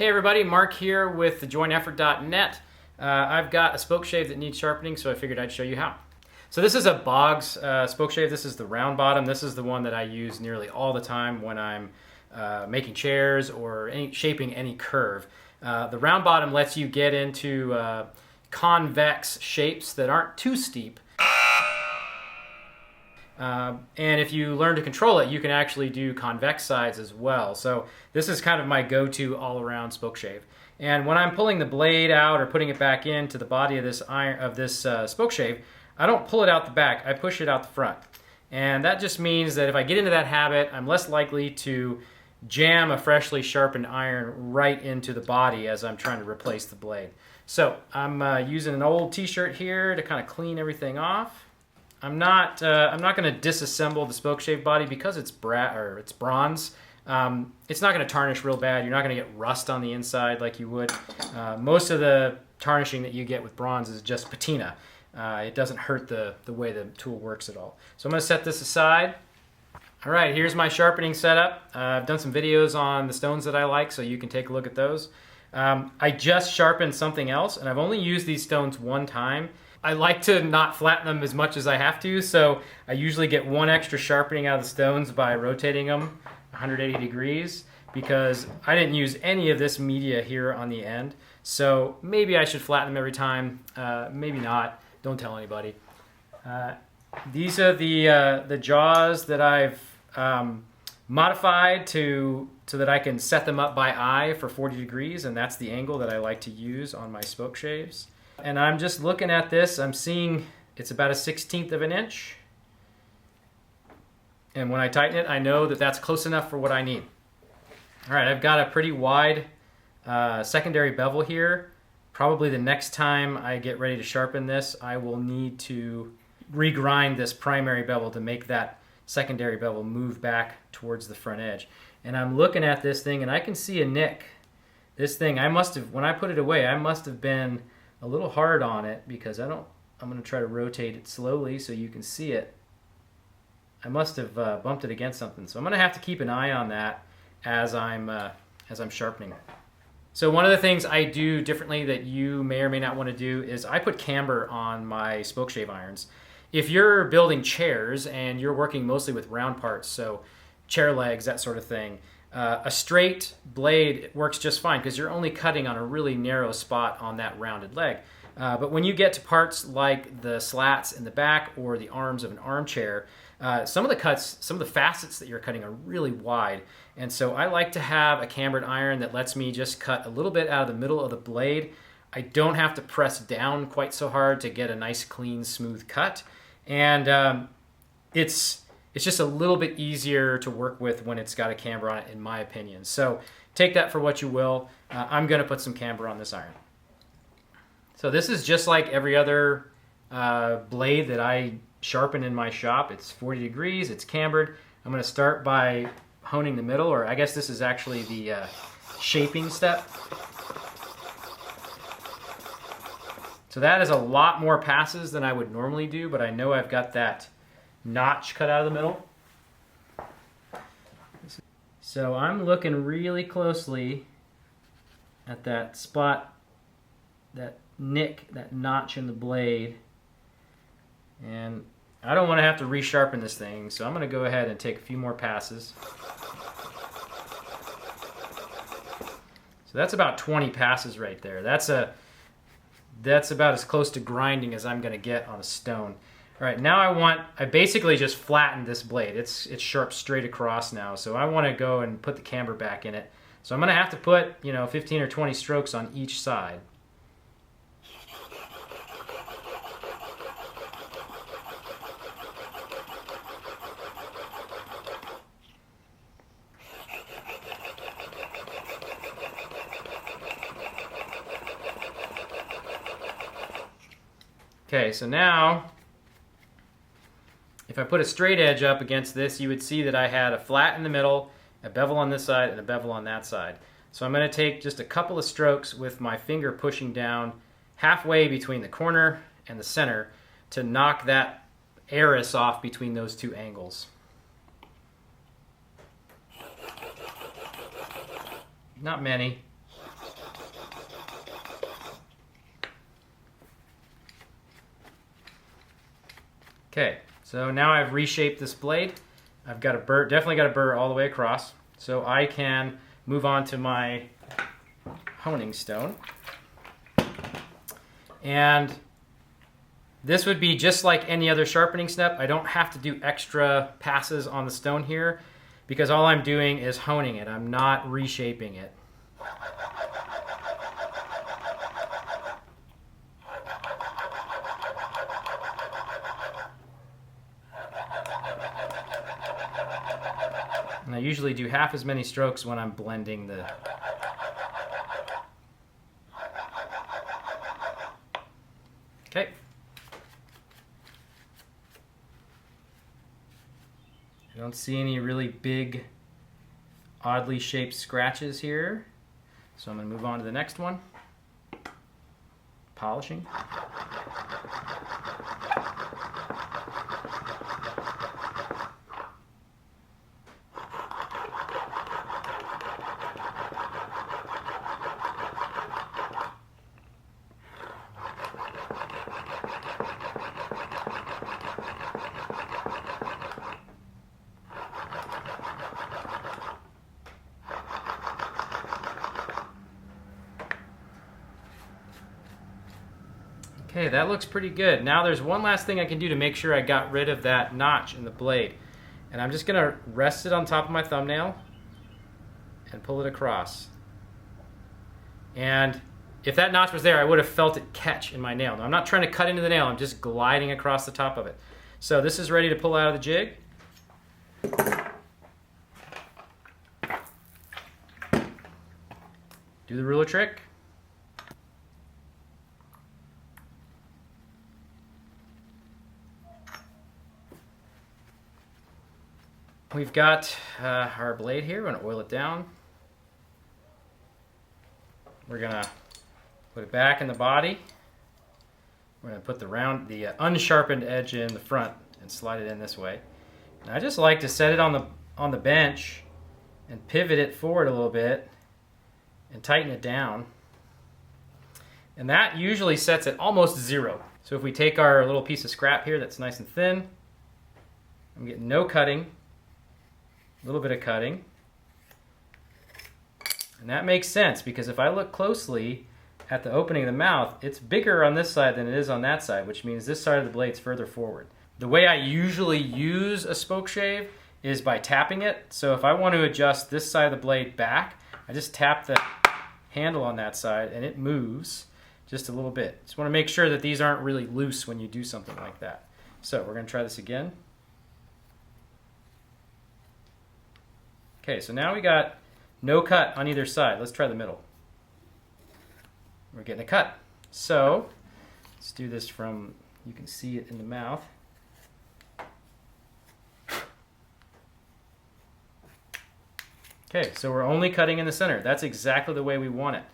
Hey everybody, Mark here with thejointeffort.net. I've got a spoke shave that needs sharpening, so I figured I'd show you how. So this is a Boggs spoke shave. This is the round bottom. This is the one that I use nearly all the time when I'm making chairs or shaping any curve. The round bottom lets you get into convex shapes that aren't too steep. And if you learn to control it, you can actually do convex sides as well. So this is kind of my go-to all-around spoke shave. And when I'm pulling the blade out or putting it back into the body of this spoke shave, I don't pull it out the back, I push it out the front. And that just means that if I get into that habit, I'm less likely to jam a freshly sharpened iron right into the body as I'm trying to replace the blade. So I'm using an old t-shirt here to kind of clean everything off. I'm not going to disassemble the spoke shave body because it's bronze. It's not going to tarnish real bad. You're not going to get rust on the inside like you would. Most of the tarnishing that you get with bronze is just patina. It doesn't hurt the way the tool works at all. So I'm going to set this aside. All right, here's my sharpening setup. I've done some videos on the stones that I like, so you can take a look at those. I just sharpened something else, and I've only used these stones one time. I like to not flatten them as much as I have to, so I usually get one extra sharpening out of the stones by rotating them 180 degrees, because I didn't use any of this media here on the end. So maybe I should flatten them every time, maybe not. Don't tell anybody. These are the jaws that I've modified so that I can set them up by eye for 40 degrees, and that's the angle that I like to use on my spoke shaves. And I'm just looking at this, I'm seeing it's about 1/16 of an inch. And when I tighten it, I know that that's close enough for what I need. All right, I've got a pretty wide secondary bevel here. Probably the next time I get ready to sharpen this, I will need to regrind this primary bevel to make that secondary bevel move back towards the front edge. And I'm looking at this thing and I can see a nick. This thing, when I put it away, I must have been a little hard on it, because I'm going to try to rotate it slowly so you can see it. I must have bumped it against something, so I'm going to have to keep an eye on that as I'm sharpening it. So one of the things I do differently that you may or may not want to do is I put camber on my spoke shave irons. If you're building chairs and you're working mostly with round parts, so chair legs, that sort of thing, a straight blade works just fine because you're only cutting on a really narrow spot on that rounded leg. But when you get to parts like the slats in the back or the arms of an armchair, some of the facets that you're cutting are really wide. And so I like to have a cambered iron that lets me just cut a little bit out of the middle of the blade. I don't have to press down quite so hard to get a nice, clean, smooth cut. And it's just a little bit easier to work with when it's got a camber on it, in my opinion. So take that for what you will. I'm going to put some camber on this iron. So this is just like every other blade that I sharpen in my shop. It's 40 degrees, it's cambered. I'm going to start by honing the middle, or I guess this is actually the shaping step. So that is a lot more passes than I would normally do, but I know I've got that notch cut out of the middle. So I'm looking really closely at that spot, that nick, that notch in the blade. And I don't want to have to resharpen this thing, so I'm going to go ahead and take a few more passes. So that's about 20 passes right there. That's about as close to grinding as I'm going to get on a stone. All right, now I basically just flattened this blade. It's sharp straight across now, so I want to go and put the camber back in it. So I'm going to have to put, 15 or 20 strokes on each side. Okay, so now, if I put a straight edge up against this, you would see that I had a flat in the middle, a bevel on this side, and a bevel on that side. So I'm going to take just a couple of strokes with my finger pushing down halfway between the corner and the center to knock that eris off between those two angles. Not many. Okay, so now I've reshaped this blade. I've got a burr, definitely got a burr all the way across, so I can move on to my honing stone. And this would be just like any other sharpening step. I don't have to do extra passes on the stone here because all I'm doing is honing it. I'm not reshaping it. And I usually do half as many strokes when I'm blending the... Okay. I don't see any really big, oddly shaped scratches here. So I'm going to move on to the next one. Polishing. Okay, that looks pretty good. Now there's one last thing I can do to make sure I got rid of that notch in the blade. And I'm just gonna rest it on top of my thumbnail and pull it across. And if that notch was there, I would have felt it catch in my nail. Now, I'm not trying to cut into the nail, I'm just gliding across the top of it. So this is ready to pull out of the jig. Do the ruler trick. We've got our blade here. We're going to oil it down. We're going to put it back in the body. We're going to put the unsharpened edge in the front and slide it in this way. And I just like to set it on the bench and pivot it forward a little bit and tighten it down. And that usually sets it almost zero. So if we take our little piece of scrap here that's nice and thin, I'm getting no cutting. A little bit of cutting. And that makes sense because if I look closely at the opening of the mouth, it's bigger on this side than it is on that side, which means this side of the blade's further forward. The way I usually use a spoke shave is by tapping it. So if I want to adjust this side of the blade back, I just tap the handle on that side and it moves just a little bit. Just want to make sure that these aren't really loose when you do something like that. So we're going to try this again. Okay, so now we got no cut on either side. Let's try the middle. We're getting a cut. So let's do this from, you can see it in the mouth. Okay, so we're only cutting in the center. That's exactly the way we want it.